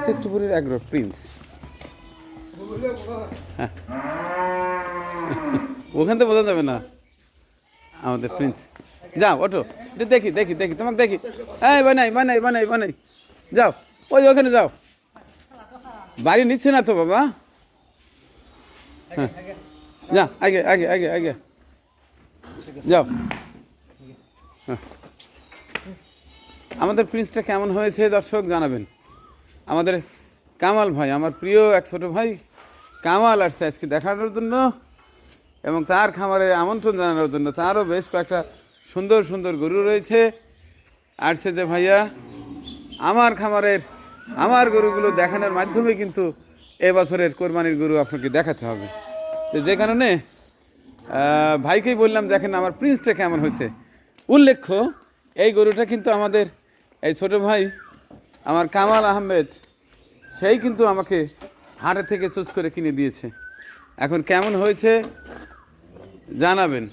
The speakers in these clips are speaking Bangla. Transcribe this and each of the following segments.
সেক্টপুরের এগ্রো প্রিন্স। হ্যাঁ, ওখান থেকে বোঝা যাবে না আমাদের প্রিন্স। যাও ওঠো, এটা দেখি দেখি দেখি তোমাকে দেখি। এই বানাই বানাই বানাই বানাই, যাও ওই ওখানে যাও। বাড়ি নিচ্ছে না তো বাবা। হ্যাঁ, যা আগে আগে আগে আগে যাও। হ্যাঁ, আমাদের প্রিন্সটা কেমন হয়েছে দর্শক জানাবেন। আমাদের কামাল ভাই, আমার প্রিয় এক ছোটো ভাই কামাল আসছে আজকে দেখানোর জন্য এবং তার খামারে আমন্ত্রণ জানানোর জন্য। তারও বেশ কয়েকটা সুন্দর সুন্দর গরু রয়েছে। আসছে যে ভাইয়া আমার খামারের আমার গরুগুলো দেখানোর মাধ্যমে কিন্তু এবছরের কোরবানির গরু আপনাকে দেখাতে হবে। তো যে কারণে ভাইকেই বললাম দেখেন আমার প্রিন্সটা কেমন হয়েছে। উল্লেখ্য এই গরুটা কিন্তু আমাদের এই ছোটো ভাই আমার কামাল আহমেদ, সেই কিন্তু আমাকে হাটে থেকে চুজ করে কিনে দিয়েছে। এখন কেমন হয়েছে জানাবেন।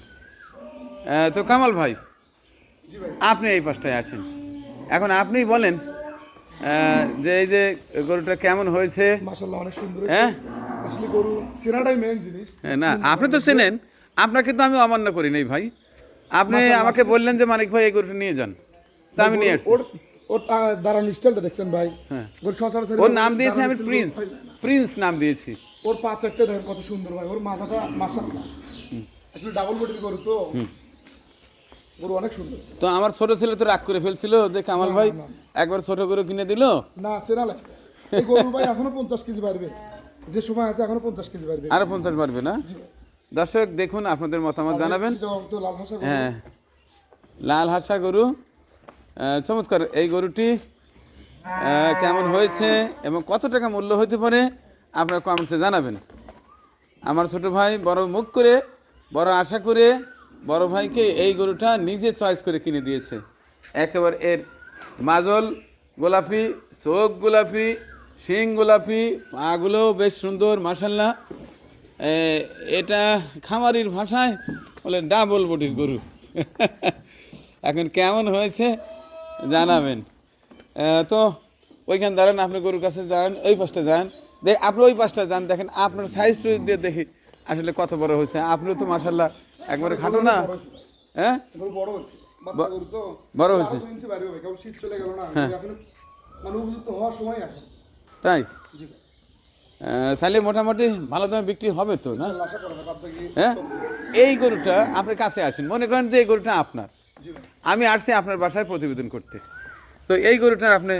তো কামাল ভাই, আপনি এই পাশটায় আছেন, এখন আপনিই বলেন যে এই যে গরুটা কেমন হয়েছে। মাশাআল্লাহ অনেক সুন্দর। হ্যাঁ, আসলে গরু চেনাটাই মেইন জিনিস। না আপনি তো চেনেন, আপনাকে তো আমি অমান্য করি নাই ভাই। আপনি আমাকে বললেন যে মানিক ভাই এই গরুটা নিয়ে যান, তা আমি নিয়ে আসছি। ওর দাঁড়ানোর স্টাইলটা দেখছেন ভাই। হ্যাঁ, গরু সচরাচর ওর নাম দিয়েছি আমি প্রিন্স, প্রিন্স নাম দিয়েছি। ওর পা চারটে দেখেন কত সুন্দর ভাই। ওর মাথাটা মাশাআল্লাহ আসলে ডাবল বডির গরু তো গরু অনেক সুন্দর। তো আমার ছোট ছেলে তো রাগ করে ফেলছিল যে কামাল ভাই একবার ছোট গরু কিনে দিল না। চেনা লাগবে এই গরু ভাই এখনো 50 কেজি বাড়বে, যে সময় আছে এখনো 50 কেজি বাড়বে, আরো 50 বাড়বে না। দর্শক দেখুন, আপনাদের মতামত জানাবেন। হ্যাঁ, লাল হাসা গরু চমৎকার। এই গরুটি কেমন হয়েছে এবং কত টাকা মূল্য হতে পারে আপনারা কমেন্টসে জানাবেন। আমার ছোট ভাই বড় মুখ করে বড় আশা করে বড় ভাইকে এই গরুটা নিজে চয়েস করে কিনে দিয়েছে। একেবারে এর মাজল গোলাপি, চোখ গোলাপি, শিং গোলাপি, পাগুলো বেশ সুন্দর মাশাআল্লাহ। এটা খামারির ভাষায় বলে ডাবল বডির গরু। এখন কেমন হয়েছে জানাবেন। তো ওইখানে দাঁড়ান, আপনি গরুর কাছে যান, ওই পাশটা যান, আপনি ওই পাশটা যান, দেখেন আপনার সাইজ দিয়ে দেখি আসলে কত বড় হয়েছে। আপনিও তো মাশাআল্লাহ একবারে খাটো না। হ্যাঁ, বড় হয়েছে, বাচ্চা গরু তো বড় হয়েছে। 2 ইঞ্চি বাড়বে ভাই, কারণ শীত চলে গেল না এখন, মানে উপযুক্ত হওয়ার সময় এখন। তাই জি ভাই, তাহলে মোটামুটি ভালো দামে বিক্রি হবে তো না? ইনশাআল্লাহ আশা করা যায়। বাদ বাকি হ্যাঁ, এই গরুটা আপনার কাছে আসেন, মনে করেন যে এই গরুটা আপনার, জি ভাই। আমি আসছি আপনার বাসায় প্রতিবেদন করতে। তো এই গরুটার আপনি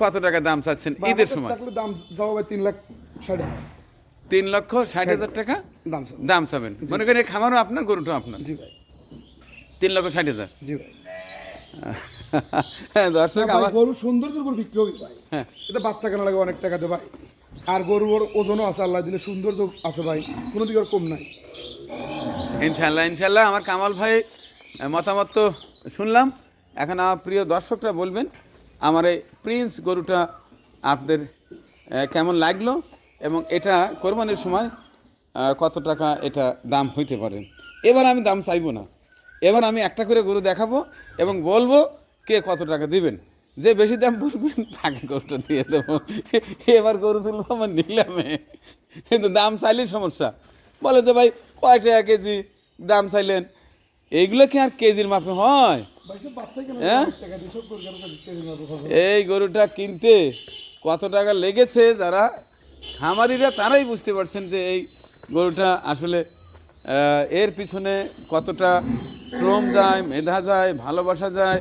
কত টাকা দাম চাচ্ছেন ঈদের সময়? থাকলে দাম যাও ভাই 3,60,000। 3,60,000 টাকা দাম স্যার। দাম চাবেন। মনে করেন এই খামারও আপনার, গরুটাও আপনার। জি ভাই। 3,60,000। জি ভাই। দর্শক আমার গরু সৌন্দর্যের উপর বিক্রি হবে ভাই। হ্যাঁ, এটা বাচ্চা কেনা লাগে অনেক টাকা দেয় ভাই। আর গরুর ওজনও আছে, আল্লাহ দিলে সৌন্দর্য আছে ভাই, কোনো দিকে কম নাই। ইনশাল্লাহ ইনশাল্লাহ। আমার কামাল ভাই মতামত তো শুনলাম, এখন আমার প্রিয় দর্শকরা বলবেন আমার এই প্রিন্স গরুটা আপনাদের কেমন লাগলো এবং এটা কোরবানির সময় কত টাকা এটা দাম হইতে পারে। এবার আমি দাম চাইবো না, এবার আমি একটা করে গরু দেখাবো এবং বলবো কে কত টাকা দিবেন। যে বেশি দাম বলবেন তাকে গরুটা দিয়ে দেবো। এবার গরু তুলবো আমার নিলামে, কিন্তু দাম চাইলেই সমস্যা। বলে তো ভাই কয় টাকা কেজি দাম চাইলেন, এইগুলো কি আর কেজির মাপে হয়? হ্যাঁ, এই গরুটা কিনতে কত টাকা লেগেছে যারা খামারিরা তারাই বুঝতে পারছেন যে এই গরুটা আসলে এর পিছনে কতটা শ্রম যায়, মেধা যায়, ভালোবাসা যায়।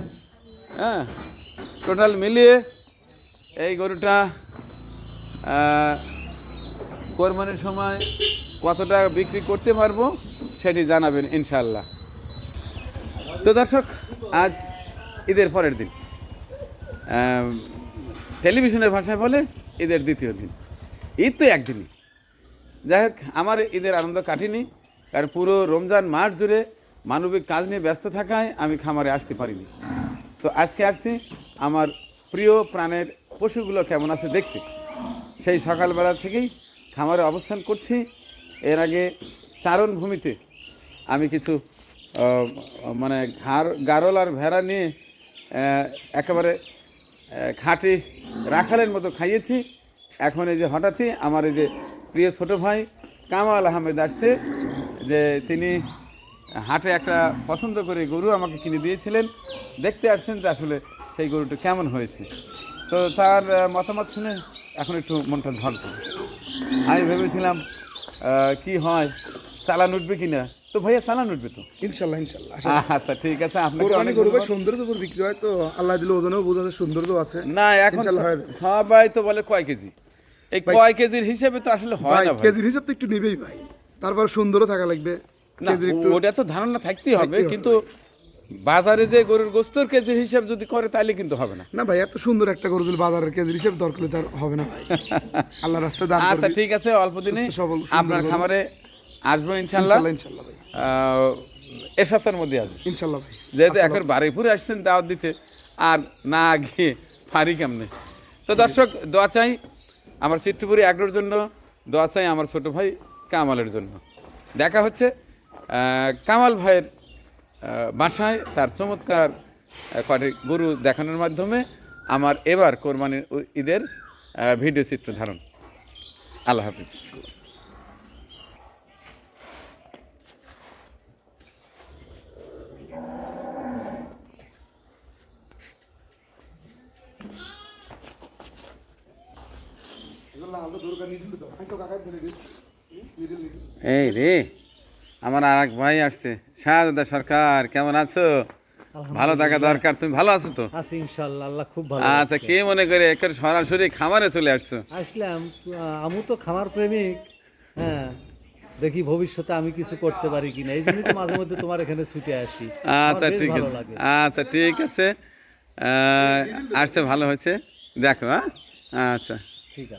হ্যাঁ, টোটাল মিলিয়ে এই গরুটা কোরবানির সময় কত টাকা বিক্রি করতে পারবো সেটি জানাবেন ইনশাআল্লাহ। তো দর্শক, আজ ঈদের পরের দিন, টেলিভিশনের ভাষায় বলে ঈদের দ্বিতীয় দিন। ঈদ তো একদিনই, যাই হোক আমার ঈদের আনন্দ কাটেনি, কারণ পুরো রমজান মাস জুড়ে মানবিক কাজ নিয়ে ব্যস্ত থাকায় আমি খামারে আসতে পারিনি। তো আজকে আসছি আমার প্রিয় প্রাণের পশুগুলো কেমন আছে দেখতে। সেই সকালবেলা থেকেই খামারে অবস্থান করছি। এর আগে চারণ ভূমিতে আমি কিছু মানে গারল আর ভেড়া নিয়ে একেবারে খাঁটি রাখালের মতো খাইয়েছি। এখন এই যে হঠাৎই আমার এই যে প্রিয় ছোট ভাই কামাল আহমেদ আসছে, যে তিনি হাটে একটা পছন্দ করে গরু আমাকে কিনে দিয়েছিলেন, দেখতে আসছেন যে আসলে সেই গরুটা কেমন হয়েছে। তো তার মতামত শুনে এখন একটু মনটা ধরছে। আমি ভেবেছিলাম কি হয়, চালান উঠবে কিনা। তো ভাইয়া চালান উঠবে তো? ইনশাল্লাহ ইনশাল্লাহ। আচ্ছা ঠিক আছে, আপনাকে কোরবানি অনেক গরু ভাই ধন্যবাদ। সৌন্দর্য উপর বিক্রি হয় তো, আল্লাহ দিলে ওজনেও বোঝা যায়, সৌন্দর্য আছে। না এখন ইনশাল্লাহ হয়ে যাবে। সবাই তো বলে কয় কেজি, এই কয় কেজির হিসেবে তো আসলে হয় ভাই না ভাই। কেজির হিসাব তো একটু নিবেই ভাই, তারপর সুন্দরও থাকা লাগবে। না কেজির একটু ওটা তো ধারণা থাকতেই হবে, কিন্তু বাজারে যে গরুর গোস্তর কেজির হিসাব যদি করে তাহলে কিন্তু হবে না। না ভাই, এত সুন্দর একটা গরু যদি বাজারের কেজির হিসাব দরকার হলে তার হবে না ভাই। আল্লাহ রাস্তায় দান আচ্ছা করবে। ঠিক আছে, অল্প দিনে সুস্থ সবল সুন্দর আপনার গরু। খামারে আসবো ইনশাল্লাহ। ইনশাল্লাহ ইনশাল্লাহ ভাই, এ সপ্তাহের মধ্যে আসবো, ইনশাল্লাহ ভাই। যেহেতু এখন বারুইপুরে আসছেন দাওয়াত দিতে, আর না গিয়ে পারি কেমনে। তো দর্শক দোয়া চাই আমার চিত্রপুরি এগ্রোর জন্য, দোয়া চাই আমার ছোট ভাই কামালের জন্য। দেখা হচ্ছে কামাল ভাইয়ের বাসায় তার চমৎকার কয়েকটি গরু দেখানোর মাধ্যমে আমার এবার কোরবানির ঈদের ভিডিও চিত্র ধারণ। আল্লাহ হাফিজ। এই রে আমার আর এক ভাই আসছে, শাহজাদা সরকার, কেমন আছো? ভালো থাকা দরকার, তুমি ভালো আছো তো? আছি ইনশাআল্লাহ, আল্লাহ খুব ভালো আচ্ছা, কে মনে করে একের সরাসরি খামারে চলে আসছো? আসলাম। আমি তো খামার প্রেমিক, হ্যাঁ, দেখি ভবিষ্যতে আমি কিছু করতে পারি কিনা, এই জন্যই তো মাঝে মধ্যে তোমার এখানে ছুটে আসি। আমার আচ্ছা বেশ ঠিক ভালো আছে, লাগে। আচ্ছা ঠিক আছে, আসছে ভালো হয়েছে, দেখো। হ্যাঁ আচ্ছা।